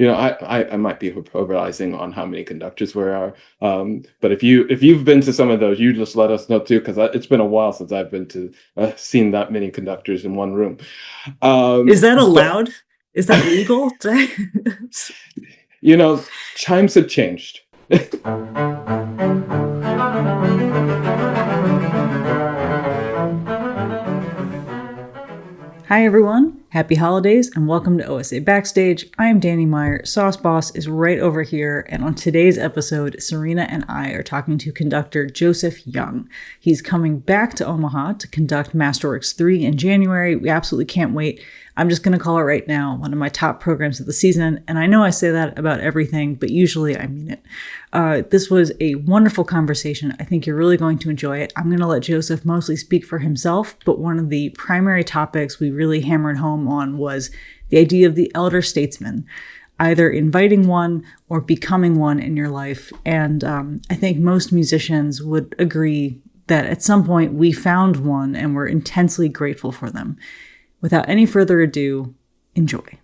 I might be hyperbolizing on how many conductors there are. But if you've been to some of those, you just let us know too, because it's been a while since I've been to seen that many conductors in one room. Is that But allowed? Is that legal? you know, times have changed. Hi, everyone. Happy holidays and welcome to OSA Backstage. I am Dani Meyer. Sauce Boss is right over here. And on today's episode, Serena and I are talking to conductor Joseph Young. He's coming back to Omaha to conduct Masterworks 3 in January. We absolutely can't wait. I'm just going to call it right now, one of my top programs of the season. And I know I say that about everything, but usually I mean it. This was a wonderful conversation. I think you're really going to enjoy it. I'm going to let Joseph mostly speak for himself, but one of the primary topics we really hammered home on was the idea of the elder statesman, either inviting one or becoming one in your life. And I think most musicians would agree that at some point we found one and we're intensely grateful for them. Without any further ado, enjoy.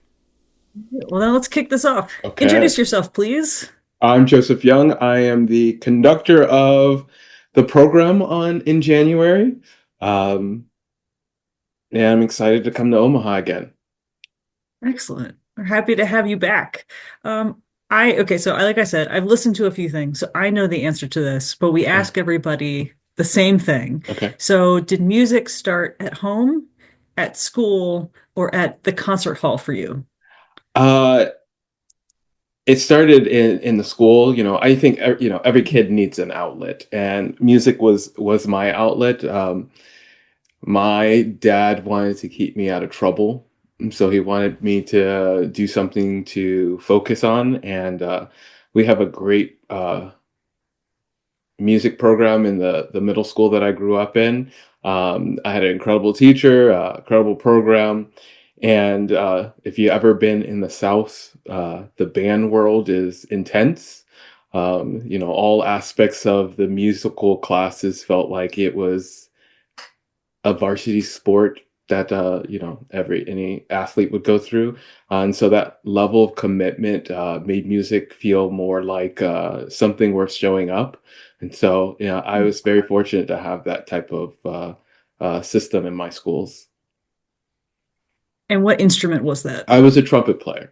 Well, then let's kick this off. Okay. Introduce yourself, please. I'm Joseph Young. I am the conductor of the program in January. And I'm excited to come to Omaha again. Excellent. We're happy to have you back. So like I said, I've listened to a few things, so I know the answer to this, but we ask everybody the same thing. Okay. So did music start at home, at school, or at the concert hall for you? It started in the school. I think every kid needs an outlet, and music was my outlet. My dad wanted to keep me out of trouble, so he wanted me to do something to focus on, and we have a great music program in the middle school that I grew up in. I had an incredible teacher, incredible program. And if you ever been in the South, the band world is intense. All aspects of the musical classes felt like it was a varsity sport that any athlete would go through. And so that level of commitment made music feel more like something worth showing up. And so, I was very fortunate to have that type of system in my schools. And what instrument was that? I was a trumpet player.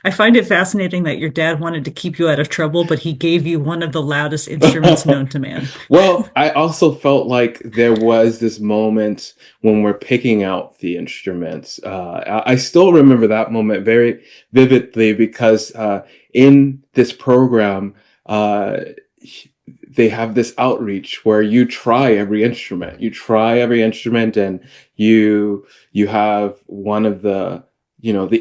I find it fascinating that your dad wanted to keep you out of trouble, but he gave you one of the loudest instruments known to man. Well, I also felt like there was this moment when we're picking out the instruments. I still remember that moment very vividly because in this program, they have this outreach where you try every instrument. You try every instrument, and you have one of the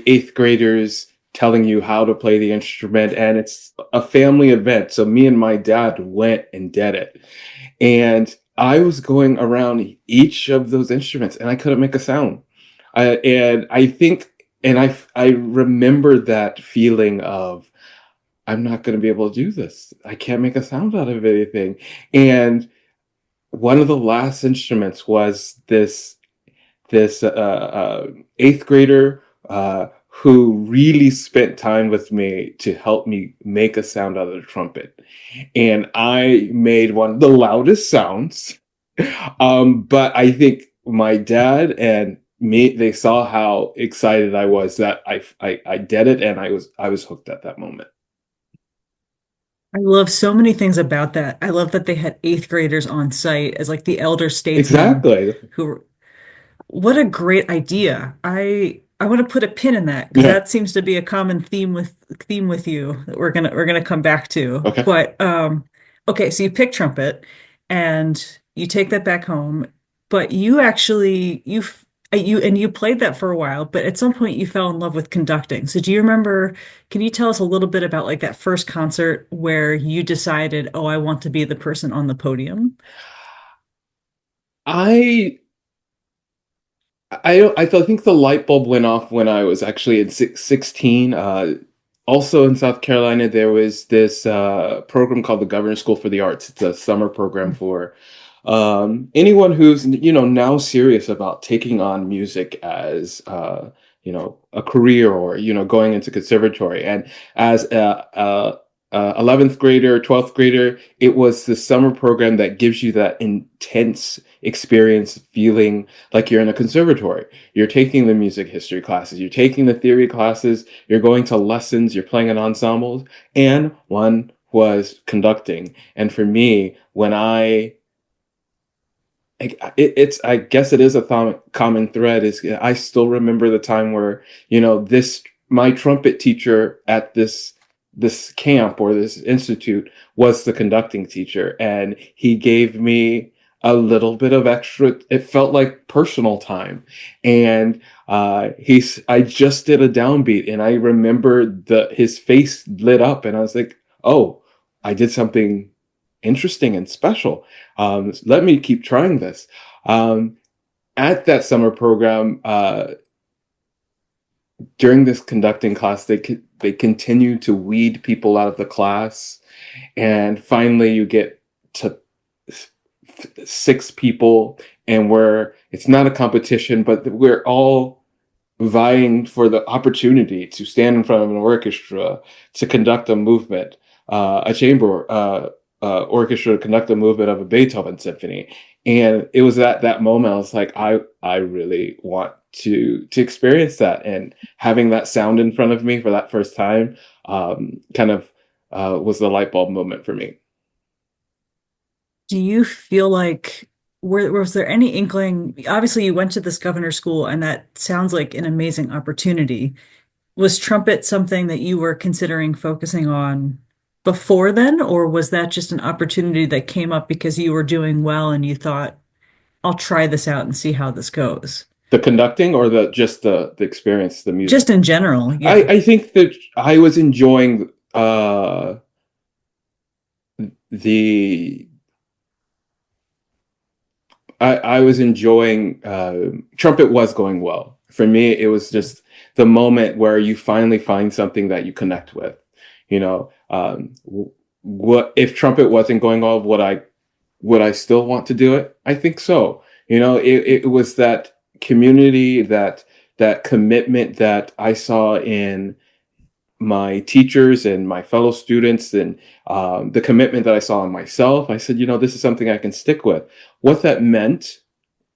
eighth graders telling you how to play the instrument, and it's a family event. So me and my dad went and did it. And I was going around each of those instruments and I couldn't make a sound. And I remember that feeling of, I'm not going to be able to do this. I can't make a sound out of anything. And one of the last instruments was this eighth grader who really spent time with me to help me make a sound out of the trumpet. And I made one of the loudest sounds. But I think my dad and me, they saw how excited I was that I did it, and I was hooked at that moment. I love so many things about that. I love that they had eighth graders on site as like the elder statesmen Exactly. what a great idea. I want to put a pin in that because Yeah. that seems to be a common theme with you that we're gonna come back to. Okay. But okay, so you pick trumpet and you take that back home, but you actually you played that for a while, but at some point you fell in love with conducting. So do you remember, can you tell us a little bit about like that first concert where you decided, oh, I want to be the person on the podium? I I think the light bulb went off when I was actually in 16. Also in South Carolina, there was this program called the Governor's School for the Arts. It's a summer program for anyone who's now serious about taking on music as a career or, going into conservatory. And as a 11th grader, 12th grader, it was the summer program that gives you that intense experience, feeling like you're in a conservatory. You're taking the music history classes, you're taking the theory classes, you're going to lessons, you're playing in ensembles, and one was conducting. And for me, when I guess it is a common thread. Is I still remember the time where this my trumpet teacher at this camp or this institute was the conducting teacher, and he gave me a little bit of extra. It felt like personal time, and I just did a downbeat, and I remember his face lit up, and I was like, oh, I did something interesting and special. Let me keep trying this. Um, at that summer program, during this conducting class, they continue to weed people out of the class, and finally you get to 6 people, and it's not a competition, but we're all vying for the opportunity to stand in front of an orchestra to conduct a movement, a chamber orchestra to conduct a movement of a Beethoven symphony. And it was at that moment I was like, I really want to experience that, and having that sound in front of me for that first time, kind of was the light bulb moment for me. Do you feel like was there any inkling? Obviously, you went to this governor school, and that sounds like an amazing opportunity. Was trumpet something that you were considering focusing on before then, or was that just an opportunity that came up because you were doing well and you thought, I'll try this out and see how this goes? The conducting, or the experience, the music. Just in general, I yeah. I think that I was enjoying the I was enjoying trumpet was going well. For me, it was just the moment where you finally find something that you connect with. What if trumpet wasn't going well? Would I still want to do it? I think so. It was that community, that commitment that I saw in my teachers and my fellow students, and the commitment that I saw in myself. I said, this is something I can stick with. What that meant,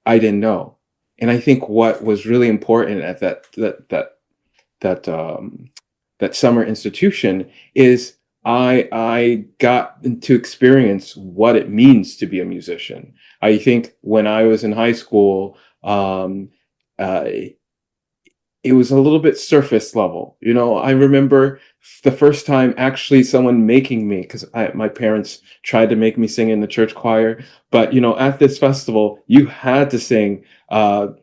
I didn't know. And I think what was really important at that summer institution is I got to experience what it means to be a musician. I think when I was in high school, uh, it was a little bit surface level. I remember the first time actually someone making me, because my parents tried to make me sing in the church choir, but at this festival you had to sing in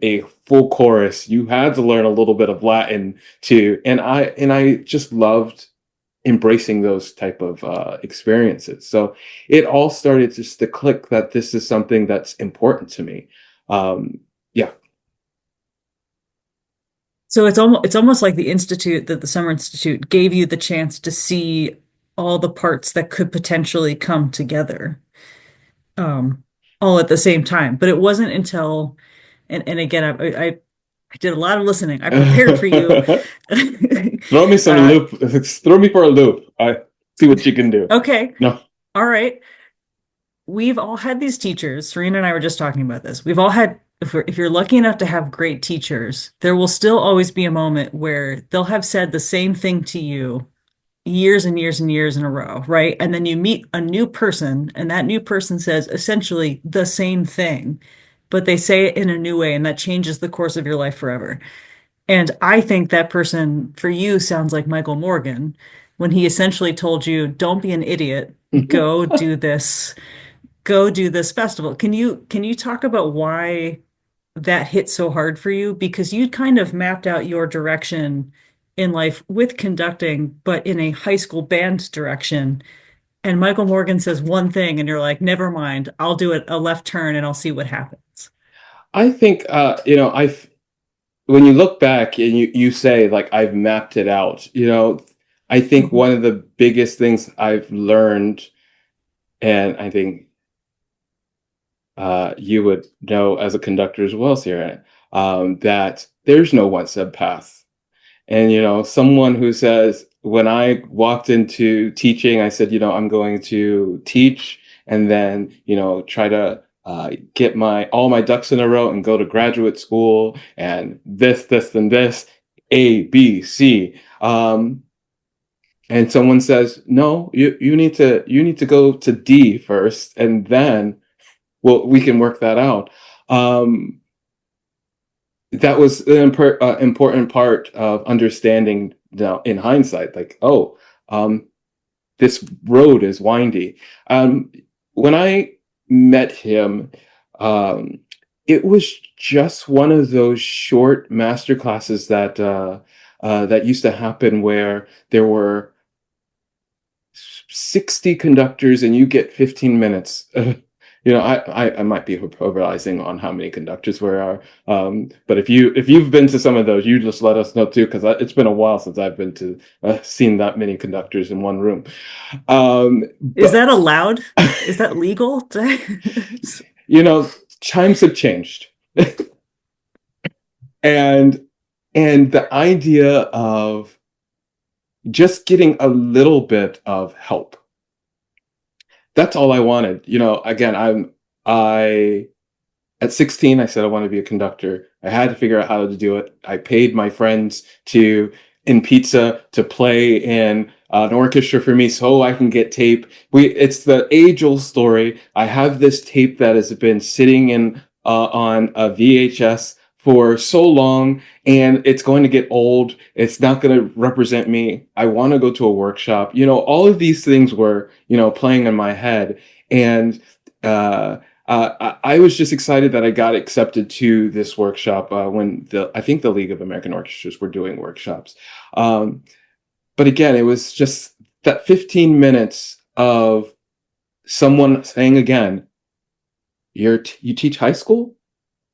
a full chorus. You had to learn a little bit of Latin too, and I just loved embracing those type of experiences. So it all started just to click that this is something that's important to me. Yeah. So it's almost like the Summer Institute gave you the chance to see all the parts that could potentially come together, um, all at the same time. But it wasn't until, and again, I did a lot of listening. I prepared for you. Throw me some uh, loop. Throw me for a loop. I see what you can do. okay, No. all right. We've all had these teachers. Serena and I were just talking about this. We've all had, if you're lucky enough to have great teachers, there will still always be a moment where they'll have said the same thing to you years and years and years in a row, right? And then you meet a new person, and that new person says essentially the same thing, but they say it in a new way, and that changes the course of your life forever. And I think that person for you sounds like Michael Morgan when he essentially told you, don't be an idiot, go do this go do this festival. Can you talk about why that hit so hard for you? Because you kind of mapped out your direction in life with conducting, but in a high school band direction. And Michael Morgan says one thing, and you're like, never mind, I'll do it a left turn and I'll see what happens. I think I've when you look back and you say like I've mapped it out. I think Mhm. one of the biggest things I've learned, and I think you would know as a conductor as well, Sierra. that there's no one said path. And, someone who says, when I walked into teaching, I said, I'm going to teach and then, try to get all my ducks in a row and go to graduate school and this, and this, A, B, C. And someone says, no, you need to go to D first, and then, well, we can work that out. Um, that was an important part of understanding now in hindsight, like, oh, um, this road is windy. When I met him, um, it was just one of those short master classes that used to happen where there were 60 conductors and you get 15 minutes. I might be overalizing on how many conductors there are. But if you've been to some of those, you just let us know too, because it's been a while since I've been to seen that many conductors in one room. Is But that allowed? Is that legal? you know, Chimes have changed, and the idea of just getting a little bit of help, that's all I wanted. Again, I at 16, I said I wanted to be a conductor. I had to figure out how to do it. I paid my friends in pizza to play in an orchestra for me so I can get tape. It's the age-old story. I have this tape that has been sitting on a VHS for so long, and it's going to get old. It's not going to represent me. I want to go to a workshop. All of these things were, playing in my head. And I was just excited that I got accepted to this workshop when I think the League of American Orchestras were doing workshops. Um, but again, it was just that 15 minutes of someone saying again, you teach high school,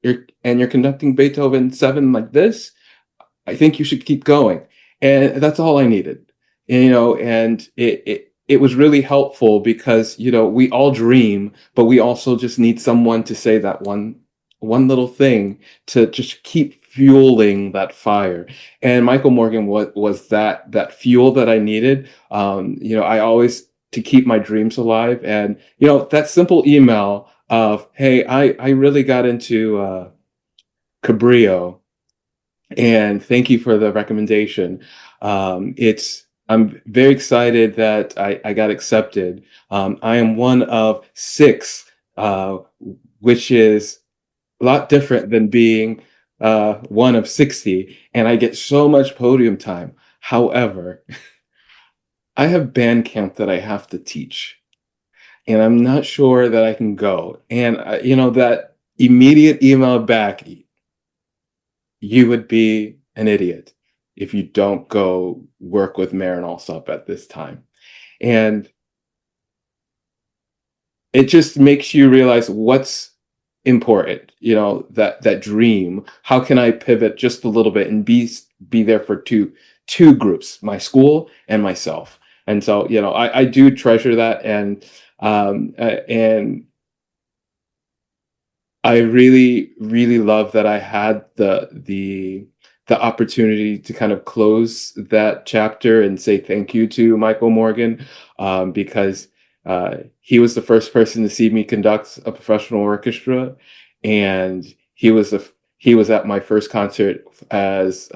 you're conducting Beethoven 7 like this. I think you should keep going. And that's all I needed. And it was really helpful because, we all dream, but we also just need someone to say that one little thing to just keep fueling that fire. And Michael Morgan was that fuel that I needed. I always to keep my dreams alive. And, that simple email of, hey, I really got into Cabrillo, and thank you for the recommendation. I'm very excited that I got accepted. I am one of six, which is a lot different than being one of 60, and I get so much podium time. However, I have band camp that I have to teach, and I'm not sure that I can go. And that immediate email back, you would be an idiot if you don't go work with Marin Alsop at this time. And it just makes you realize what's important, that dream. How can I pivot just a little bit and be there for two groups, my school and myself? And so, I do treasure that. And I really, really love that I had the opportunity to kind of close that chapter and say thank you to Michael Morgan, because he was the first person to see me conduct a professional orchestra, and he was at my first concert as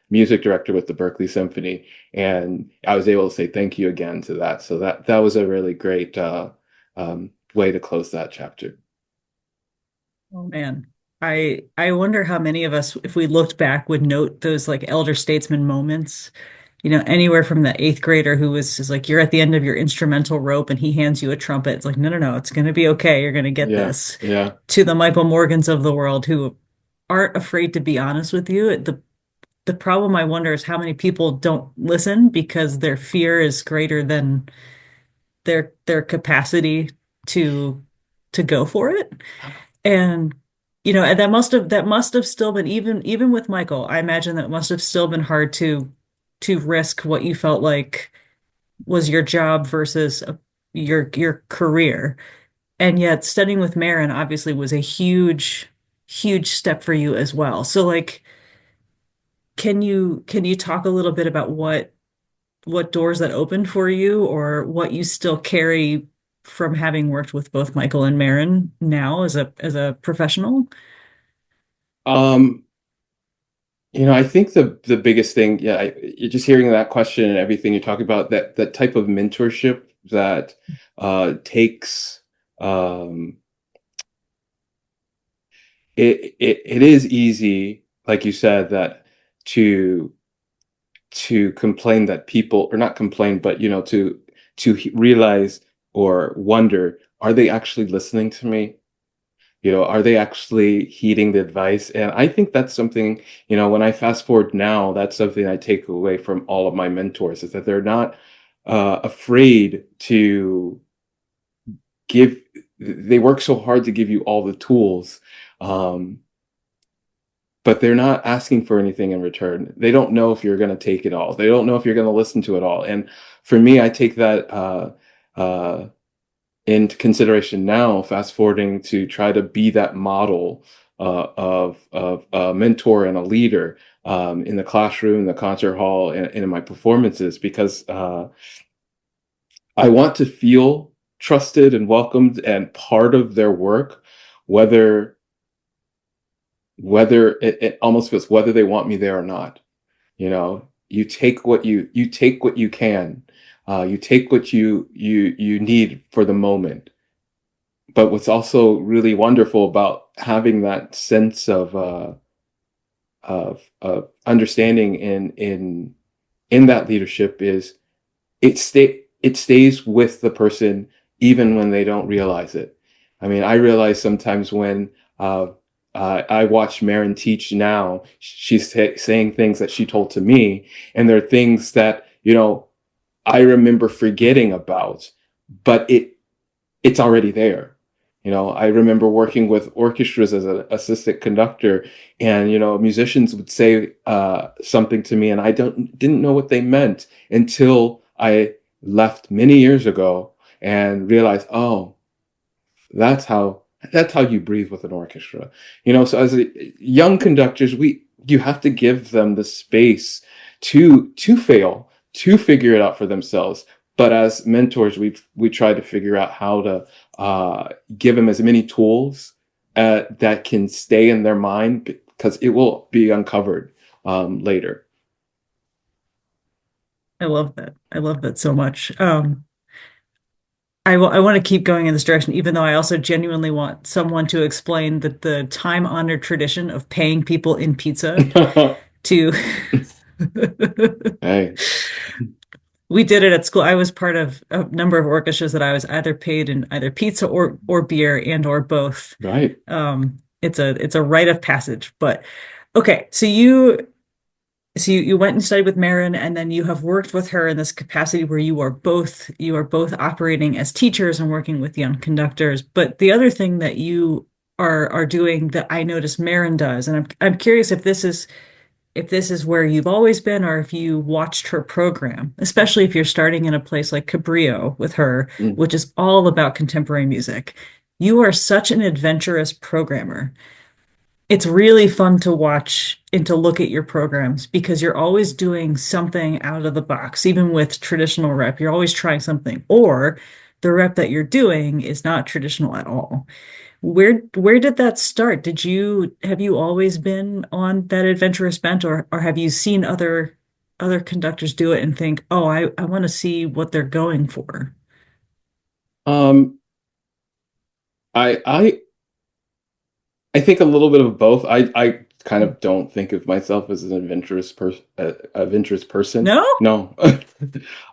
music director with the Berkeley Symphony, and I was able to say thank you again to that. So that was a really great way to close that chapter. Oh man. I wonder how many of us, if we looked back, would note those like elder statesman moments. Anywhere from the eighth grader who was just like, you're at the end of your instrumental rope and he hands you a trumpet. It's like, no, no, no, it's gonna be okay. You're gonna get Yeah, this. yeah. To the Michael Morgans of the world who aren't afraid to be honest with you. The problem I wonder is how many people don't listen because their fear is greater than their capacity to to go for it. And and that must have still been even with Michael, I imagine that must have still been hard to risk what you felt like was your job versus your career. And yet studying with Marin obviously was a huge huge step for you as well. So like, can you talk a little bit about what doors that opened for you or what you still carry from having worked with both Michael and Marin now as a professional? Um, I think the biggest thing, yeah, you're just hearing that question and everything you're talking about, that type of mentorship that takes um, it is easy, like you said, that to complain that people, or not complain, but realize or wonder, are they actually listening to me? Are they actually heeding the advice? And I think that's something, when I fast forward now, that's something I take away from all of my mentors, is that they're not afraid to give, they work so hard to give you all the tools. Um, but they're not asking for anything in return. They don't know if you're going to take it all. They don't know if you're going to listen to it all. And for me, I take that uh, into consideration now, fast forwarding to try to be that model of a mentor and a leader in the classroom, the concert hall, and in my performances, because I want to feel trusted and welcomed and part of their work, whether it almost feels whether they want me there or not. You take what you can, you take what you need for the moment. But what's also really wonderful about having that sense of understanding in that leadership is it stays with the person even when they don't realize it. I mean, I realize sometimes when I watch Marin teach now, she's saying things that she told to me, and there are things that I remember forgetting about, but it's already there. I remember working with orchestras as an assistant conductor, and musicians would say something to me, and I didn't know what they meant until I left many years ago and realized, oh, that's how you breathe with an orchestra. So as young conductors, you have to give them the space to fail, to figure it out for themselves. But as mentors, we try to figure out how to give them as many tools that can stay in their mind, because it will be uncovered later. I love that. I love that so much. I want to keep going in this direction, even though I also genuinely want someone to explain that the time-honored tradition of paying people in pizza to Hey, we did it at school. I was part of a number of orchestras that I was either paid in either pizza or beer and or both. right. It's a rite of passage. But okay, so you went and studied with Marin, and then you have worked with her in this capacity where you are both operating as teachers and working with young conductors. But the other thing that you are doing that I notice Marin does, and I'm curious if this is where you've always been or if you watched her program, especially if you're starting in a place like Cabrillo with her, Mm. which is all about contemporary music. You are such an adventurous programmer. It's really fun to watch and to look at your programs because you're always doing something out of the box. Even with traditional rep, you're always trying something, or the rep that you're doing is not traditional at all. Where did that start? Have you always been on that adventurous bent, or have you seen other conductors do it and think, oh, I want to see what they're going for? Um, I I think a little bit of both. I kind of don't think of myself as an adventurous person. No? No.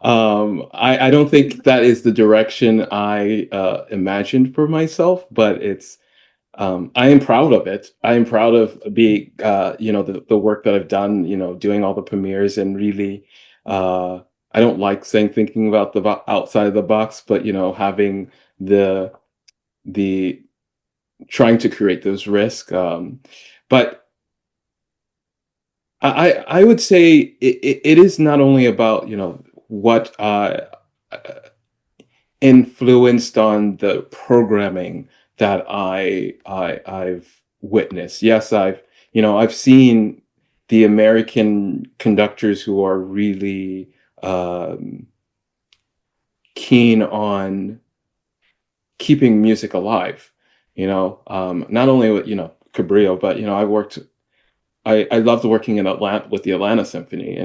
I don't think that is the direction I imagined for myself, but I am proud of it. I am proud of being the work that I've done, doing all the premieres, and really I don't like saying thinking about the outside of the box, but having the the trying to create those risks. But I would say it is not only about what influenced on the programming that I've witness. Yes, I've seen the American conductors who are really um, keen on keeping music alive. Not only with Cabrillo, but I loved working in Atlanta with the Atlanta Symphony,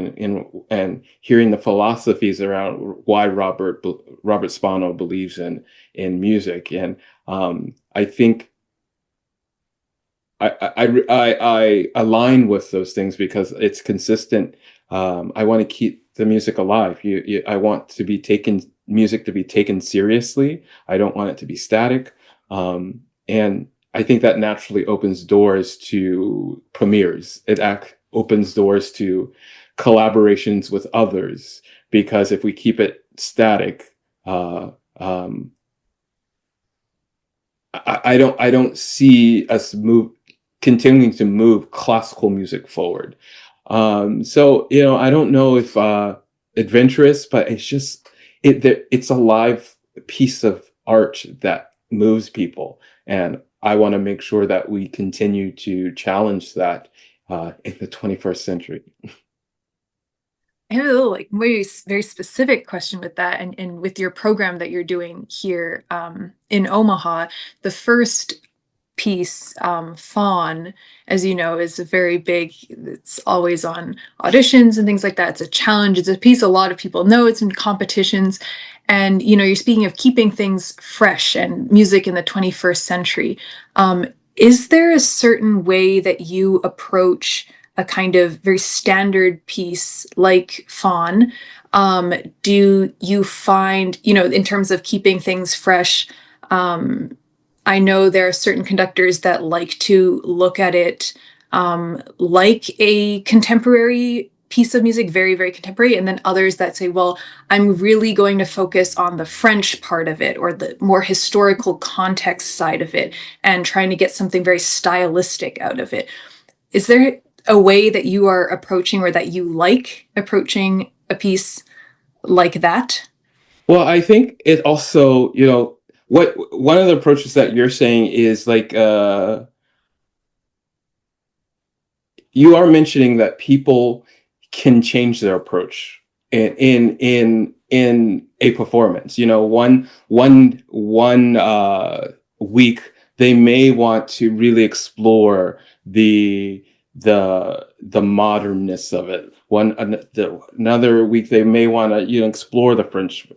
and hearing the philosophies around why Robert Spano believes in music. And I think I align with those things because it's consistent. I want to keep the music alive. I want music to be taken seriously. I don't want it to be static. And I think that naturally opens doors to premieres. Opens doors to collaborations with others, because if we keep it static, uh, um, I don't see us continuing to move classical music forward. So I don't know if adventurous, but it's a live piece of art that moves people, and I want to make sure that we continue to challenge that in the 21st century. I have a little like very specific question with that, and with your program that you're doing here in Omaha, the first piece, Faun, as you know, is a very big, it's always on auditions and things like that. It's a challenge. It's a piece a lot of people know. It's in competitions. And, you're speaking of keeping things fresh and music in the 21st century. Is there a certain way that you approach a kind of very standard piece like Faun? Do you find, in terms of keeping things fresh, I know there are certain conductors that like to look at it like a contemporary piece of music, very, very contemporary, and then others that say, well, I'm really going to focus on the French part of it or the more historical context side of it and trying to get something very stylistic out of it. Is there a way that you are approaching or that you like approaching a piece like that? Well, I think it also, what one of the approaches that you're saying is like you are mentioning that people can change their approach in a performance. One week they may want to really explore the modernness of it. Another week they may want to explore the French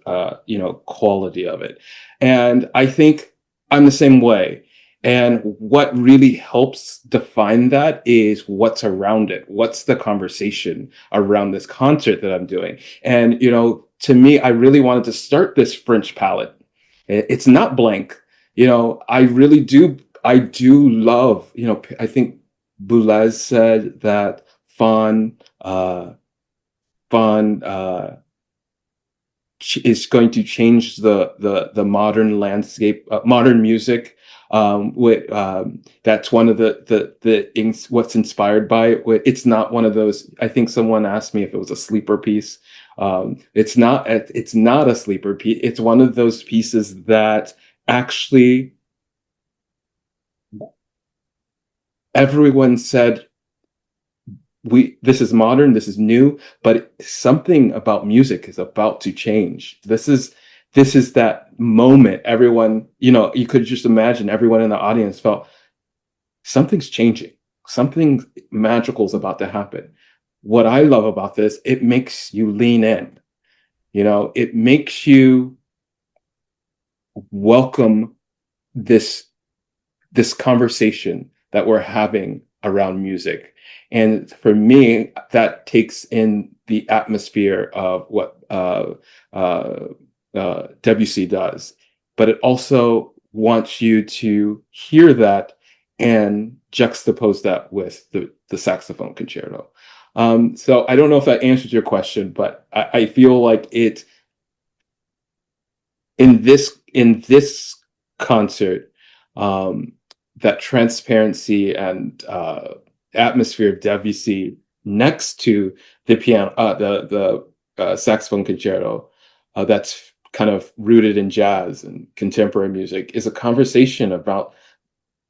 quality of it. And I think I'm the same way. And what really helps define that is what's around it. What's the conversation around this concert that I'm doing? And, to me, I really wanted to start this French palette. It's not blank. I do love, I think Boulez said that Faun is going to change the modern landscape, modern music. That's one of what's inspired by it. It's not one of those. I think someone asked me if it was a sleeper piece. It's not. It's not a sleeper piece. It's one of those pieces that actually everyone said, this is modern, this is new, but something about music is about to change. This is that moment. Everyone, you could just imagine everyone in the audience felt something's changing. Something magical is about to happen. What I love about this, it makes you lean in. It makes you welcome this conversation that we're having around music. And for me, that takes in the atmosphere of what Debussy does. But it also wants you to hear that and juxtapose that with the saxophone concerto. So I don't know if that answers your question, but I feel like it in this concert, that transparency and atmosphere of Debussy next to the piano, the saxophone concerto, that's kind of rooted in jazz and contemporary music, is a conversation about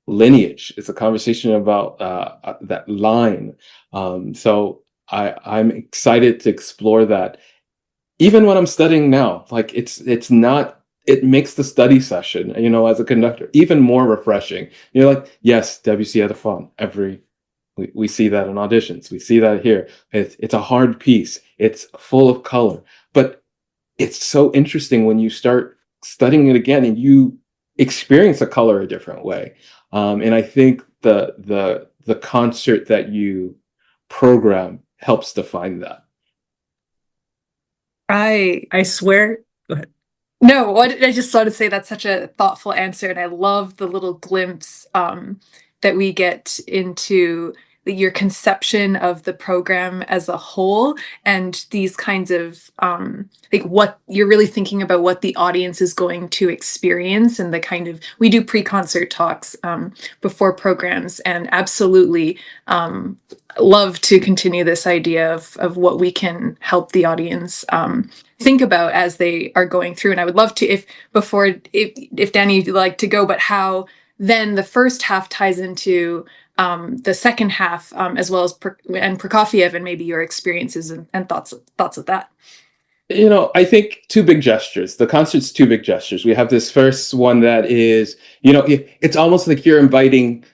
lineage. It's a conversation about that line. So I'm excited to explore that. Even when I'm studying now, like it's not. It makes the study session, as a conductor, even more refreshing. You're like, yes, Debussy had a Faun. We see that in auditions. We see that here. It's a hard piece. It's full of color, but it's so interesting when you start studying it again and you experience a color a different way. And I think the concert that you program helps define that. I swear. Go ahead. No, I just thought to say that's such a thoughtful answer, and I love the little glimpse that we get into your conception of the program as a whole, and these kinds of like what you're really thinking about what the audience is going to experience, and the kind of we do pre-concert talks before programs, and absolutely love to continue this idea of what we can help the audience think about as they are going through. And I would love to, if Dani, you'd like to go, but how then the first half ties into the second half, as well as and Prokofiev, and maybe your experiences and thoughts of that. I think two big gestures. The concert's two big gestures. We have this first one that is, it's almost like you're inviting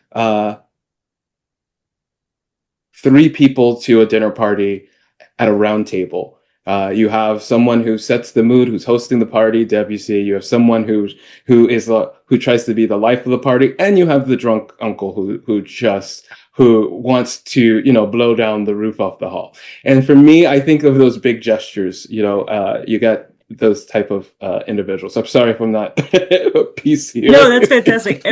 three people to a dinner party at a round table. You have someone who sets the mood, who's hosting the party, Debussy. You have someone who tries to be the life of the party, and you have the drunk uncle who wants to blow down the roof off the hall. And for me, I think of those big gestures. You got those type of individuals. I'm sorry if I'm not PC here. No, that's fantastic.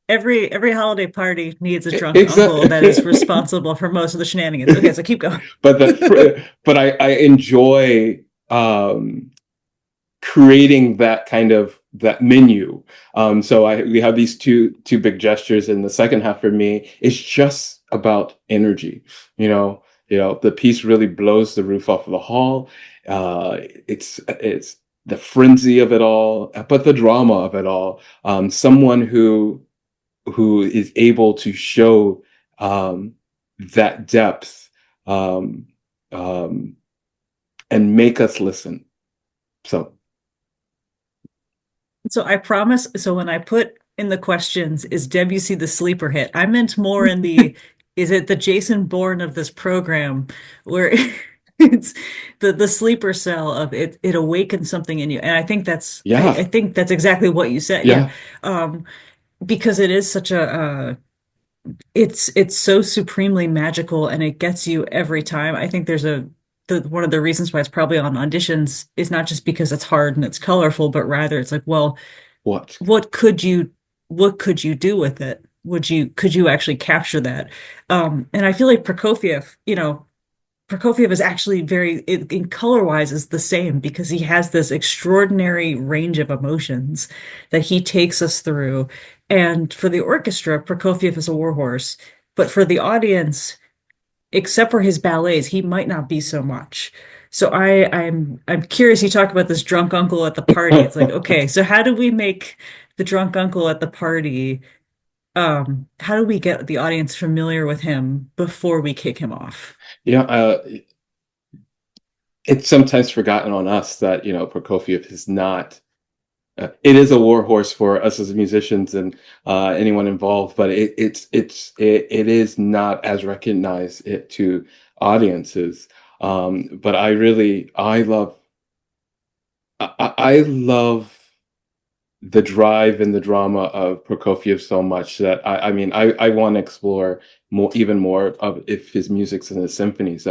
Every holiday party needs a drunk uncle that is responsible for most of the shenanigans. Okay, so keep going. But I enjoy creating that kind of that menu. So we have these two big gestures, and the second half for me is just about energy. The piece really blows the roof off of the hall. It's the frenzy of it all, but the drama of it all. Someone who is able to show that depth and make us listen. So I promise. So when I put in the questions, is Debussy the sleeper hit? I meant more in the, is it the Jason Bourne of this program, where it's the sleeper cell of it awakens something in you. And I think I think that's exactly what you said. Yeah. Because it is such a it's so supremely magical, and it gets you every time. I think there's one of the reasons why it's probably on auditions is not just because it's hard and it's colorful, but rather it's like, well, what could you do with it? Could you actually capture that? And I feel like Prokofiev is actually in color wise is the same, because he has this extraordinary range of emotions that he takes us through. And for the orchestra, Prokofiev is a warhorse, but for the audience, except for his ballets, he might not be so much. So I'm curious. You talk about this drunk uncle at the party. It's like, okay, so how do we make the drunk uncle at the party? How do we get the audience familiar with him before we kick him off? Yeah, it's sometimes forgotten on us that Prokofiev is not. It is a warhorse for us as musicians and anyone involved, but it is not as recognized to audiences. But I love the drive and the drama of Prokofiev so much that I want to explore even more of his music's in his symphonies.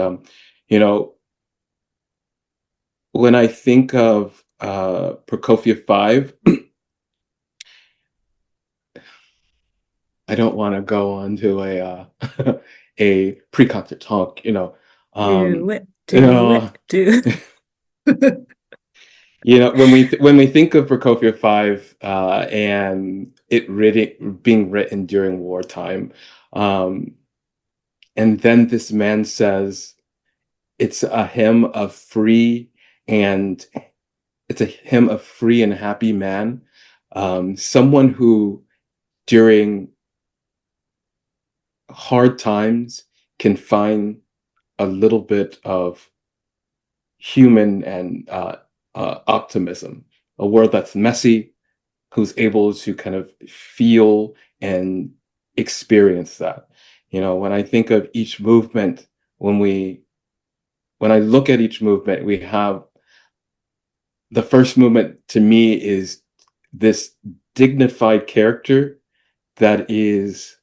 When I think of Prokofiev 5, I don't want to go on to a pre-concert talk, Do it, do. when we think of Prokofiev 5 and it being written during wartime, and then this man says it's a hymn of free and happy man, someone who during hard times can find a little bit of human and optimism. A world that's messy, who's able to kind of feel and experience that. When I think of each movement, when we when I look at each movement, we have the first movement to me is this dignified character that is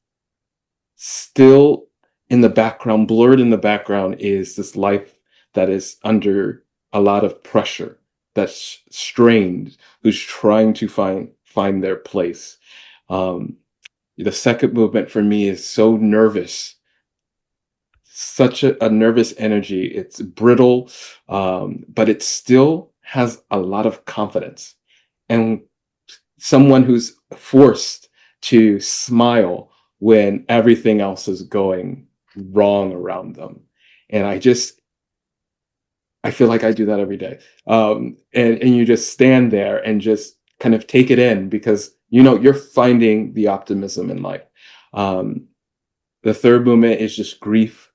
still in the background, blurred in the background is this life that is under a lot of pressure, that's strained, who's trying to find their place. Um, the second movement for me is so nervous, such a nervous energy. It's brittle, but it still has a lot of confidence. And someone who's forced to smile when everything else is going wrong around them. And I feel like I do that every day. And you just stand there and just kind of take it in because you're finding the optimism in life. The third movement is just grief.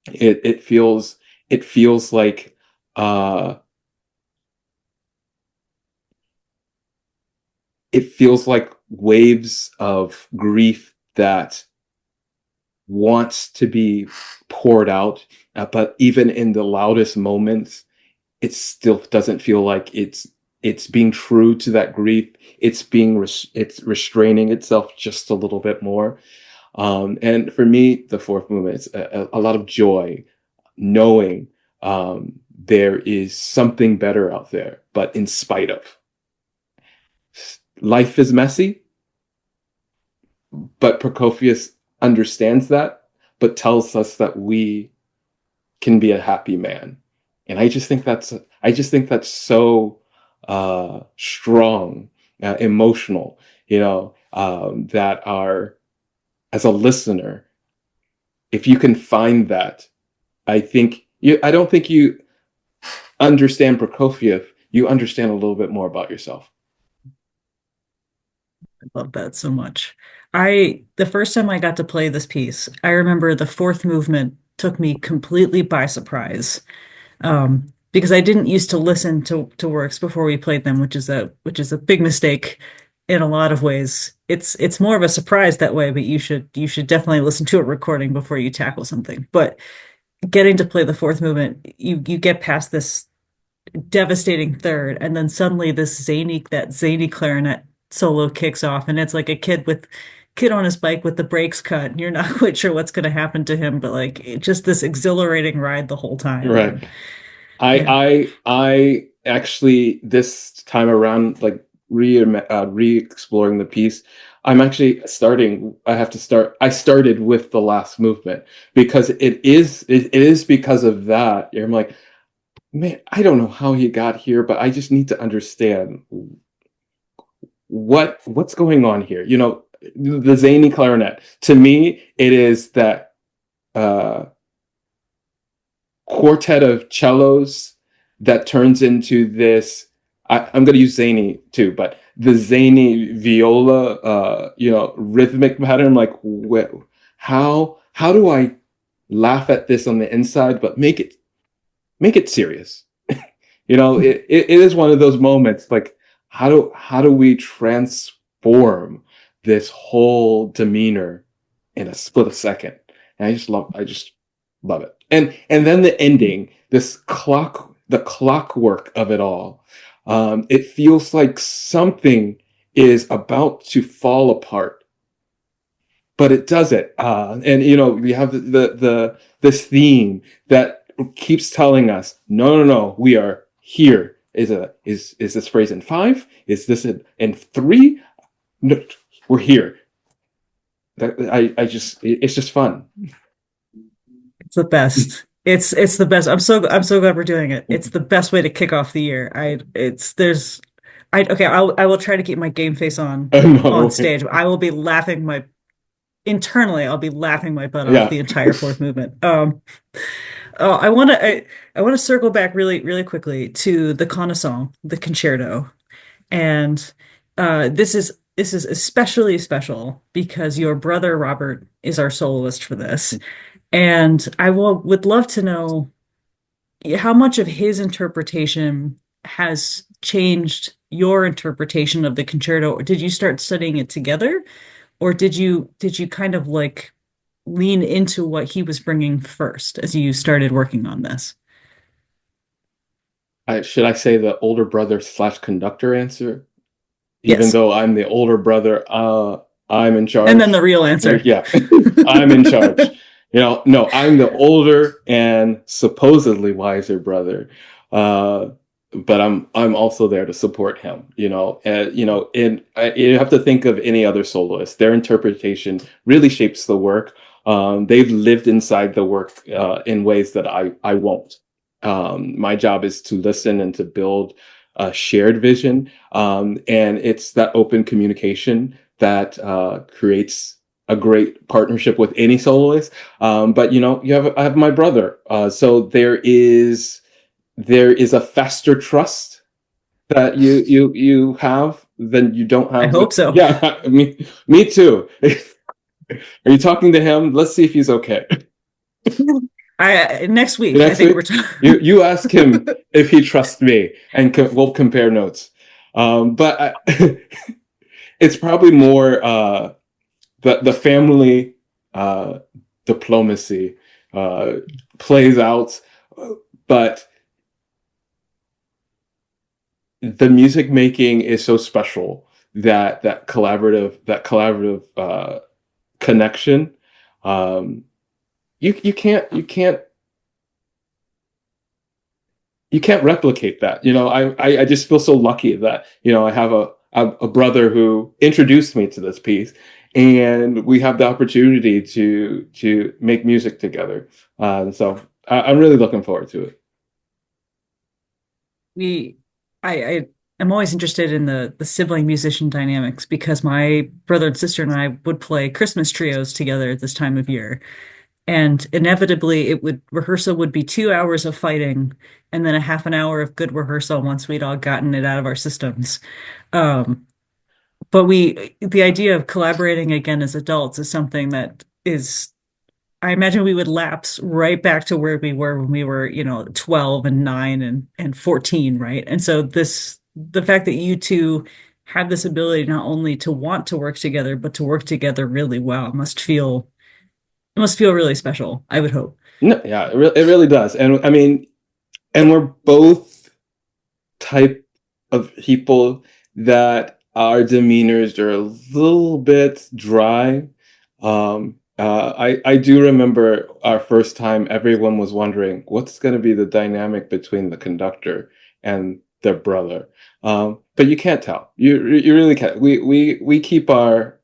It feels like uh, it feels like waves of grief that wants to be poured out, but even in the loudest moments, it still doesn't feel like it's being true to that grief. It's restraining itself just a little bit more. And for me, the fourth movement is a lot of joy, knowing there is something better out there, but in spite of. Life is messy, but Prokofius understands that, but tells us that we can be a happy man. And I just think that's so strong, emotional, that are as a listener, if you can find that, I don't think you understand Prokofiev, you understand a little bit more about yourself. I love that so much. The first time I got to play this piece, I remember the fourth movement took me completely by surprise. Because I didn't used to listen to works before we played them, which is a big mistake in a lot of ways. It's more of a surprise that way, but you should definitely listen to a recording before you tackle something. But getting to play the fourth movement, you get past this devastating third, and then suddenly that zany clarinet solo kicks off, and it's like a kid on his bike with the brakes cut, and you're not quite sure what's going to happen to him, but like just this exhilarating ride the whole time. Right. And I yeah, I actually this time around, like re-exploring the piece. I'm actually starting. I have to start. I started with the last movement because it is because of that. I'm like, man, I don't know how he got here, but I just need to understand what's going on here. The zany clarinet. To me, it is that uh quartet of cellos that turns into this. I'm going to use zany too, but the zany viola, rhythmic pattern. Like, how do I laugh at this on the inside, but make it serious? It is one of those moments. Like, how do we transform this whole demeanor in a split of second? And I just love it. And then the ending, the clockwork of it all. It feels like something is about to fall apart, but it doesn't. And we have this theme that keeps telling us, no, no, no, we are here. Is this phrase in five? Is this in three? No, we're here. It's just fun. it's the best. It's the best. I'm so glad we're doing it. It's the best way to kick off the year. I it's there's I Okay, I will try to keep my game face on No, stage. I will be laughing my internally, I'll be laughing my butt off yeah. the entire fourth movement. Oh, I want to circle back really really quickly to the Connaissance, the concerto, and this is especially special because your brother Robert is our soloist for this. And would love to know how much of his interpretation has changed your interpretation of the concerto. Did you start studying it together, or did you kind of like lean into what he was bringing first as you started working on this? Should I say the older brother slash conductor answer? Even Yes. though I'm the older brother, I'm in And then charge. the real answer. Yeah, I'm in charge. No, I'm the older and supposedly wiser brother, uh, but I'm also there to support him. And you have to think of any other soloist. Their interpretation really shapes the work. They've lived inside the work in ways that I won't. My job is to listen and to build a shared vision, and it's that open communication that creates a great partnership with any soloist. But I have my brother, so there is a faster trust that you have than you don't I have with. hope so. Yeah, I mean, me too. Are you talking to him? Let's see if he's okay. Next week, I Next think week, we're talking. you ask him if he trusts me, and we'll compare notes. But it's probably more the family uh, diplomacy uh, plays out, but the music making is so special that that collaborative connection. Um, you can't replicate that. I just feel so lucky that I have a brother who introduced me to this piece, and we have the opportunity to make music together. So I'm really looking forward to it. we I am always interested in the sibling musician dynamics because my brother and sister and I would play Christmas trios together at this time of year. And inevitably rehearsal would be 2 hours of fighting and then a half an hour of good rehearsal once we'd all gotten it out of our systems. Um, but the idea of collaborating again as adults is something that is I imagine we would lapse right back to where we were when we were, 12 and 9 and 14, right? And so the fact that you two have this ability not only to want to work together, but to work together really well must feel really special, I would hope. No, yeah, it really does. And I mean, and we're both type of people that our demeanors are a little bit dry. I do remember our first time, everyone was wondering what's going to be the dynamic between the conductor and their brother. But you can't tell. You really can't. We keep our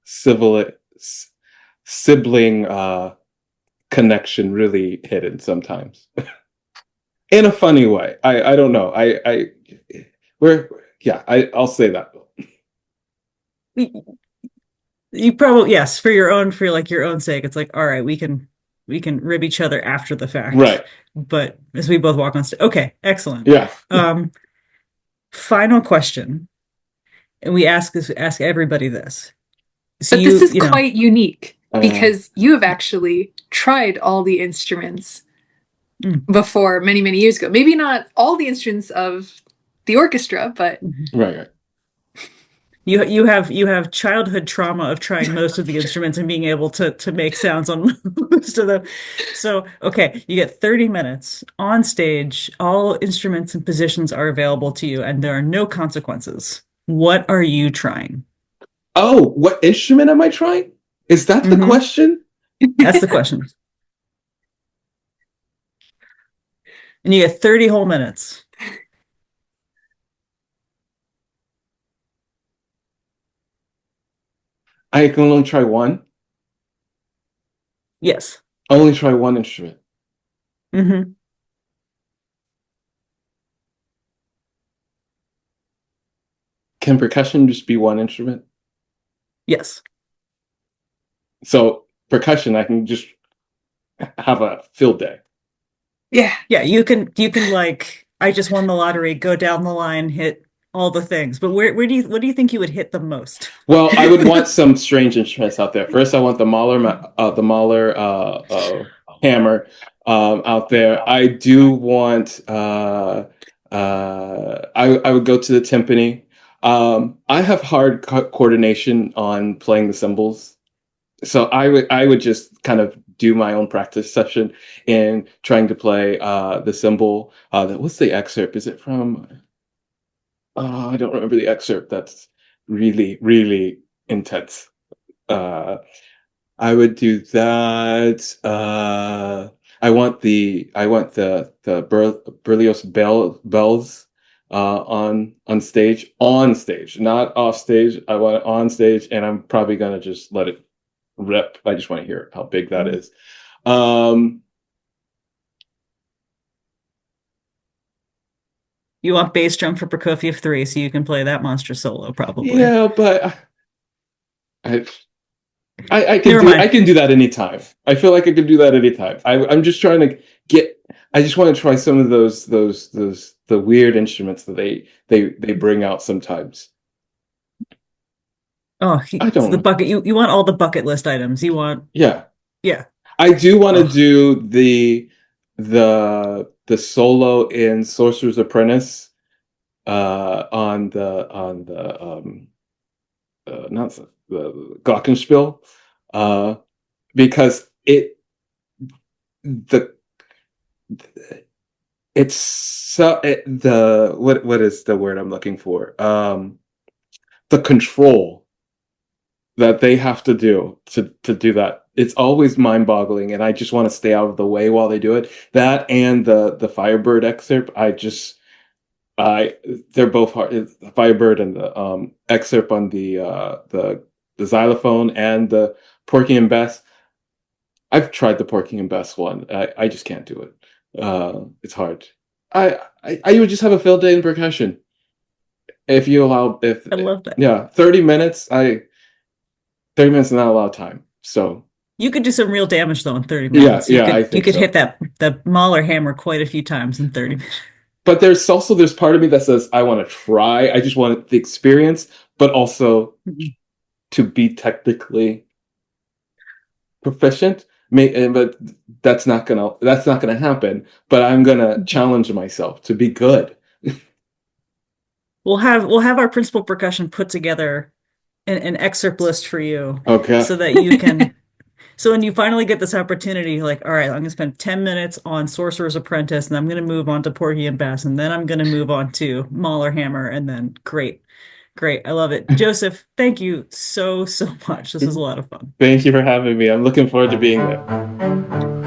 civil sibling connection really hidden sometimes. In a funny way. I don't know. We're yeah. I'll say that. You probably, yes, for your own sake, it's like, all right, we can rib each other after the fact. Right. But as we both walk on stage, okay, excellent. Yeah. Um, Final question, and we ask everybody this. So But this you is you know quite unique Uh, because you have actually tried all the instruments mm, before many, many years ago. Maybe not all the instruments of the orchestra, but mhm. right. Right. You have childhood trauma of trying most of the instruments and being able to make sounds on most of them. So, okay, you get 30 minutes on stage. All instruments and positions are available to you, and there are no consequences. What are you trying? Oh, what instrument am I trying? Is that the Hmm. question? That's the question. And you get 30 whole minutes. I can only try one. Yes. Only try one instrument. Hmm. Can percussion just be one instrument? Yes. So percussion, I can just have a field day. yeah. Yeah, you can like I just won the lottery, go down the line, hit all the things, but where do you what do you think you would hit the most? Well, I would want some strange instruments out there. First, I want the Mahler hammer out there. I do want. I would go to the timpani. I have hard coordination on playing the cymbals, so I would just kind of do my own practice session in trying to play the cymbal. What's the excerpt? Is it from? I don't remember the excerpt. That's really, really intense. Uh, I would do that. I want the Berlioz bells on stage, not off stage. I want it on stage, and I'm probably gonna just let it rip. I just want to hear how big that is. Um, You want bass drum for Prokofiev 3 so you can play that monster solo, probably. yeah, but I I can Never do I mind. can do that anytime. I feel like I can do that anytime. I'm just trying to get. I just want to try some of those the weird instruments that they bring out sometimes. Oh, I it's don't the know. bucket. You want all the bucket list items. You want, Yeah, yeah. I do want to Oh, do the solo in Sorcerer's Apprentice on the not the Glockenspiel uh because the it's so the what is the word I'm looking for? The control that they have to do to do that. It's always mind-boggling, and I just want to stay out of the way while they do it. That and the Firebird excerpt, I they're both hard. The Firebird and the excerpt on the xylophone and the Porky and Bess. I've tried the Porky and Bess one. I just can't do it. It's hard. I would just have a field day in percussion if you allow if I love that. yeah 30 minutes. 30 minutes is not a lot of time. So You could do some real damage though in 30 yeah, minutes. You yeah, I could you think could hit so. that the Mahler hammer quite a few times in 30 minutes. But there's part of me that says I want to try. I just want the experience, but also to be technically proficient. But that's not gonna happen. But I'm gonna challenge myself to be good. We'll have our principal percussion put together an excerpt list for you Okay. so that you can so when you finally get this opportunity, you're like, all right, I'm gonna spend 10 minutes on Sorcerer's Apprentice, and I'm gonna move on to Porgy and Bess, and then I'm gonna move on to Mahler Hammer, and then great. Great. I love it. Joseph, thank you so, so much. This was a lot of fun. Thank you for having me. I'm looking forward to being there.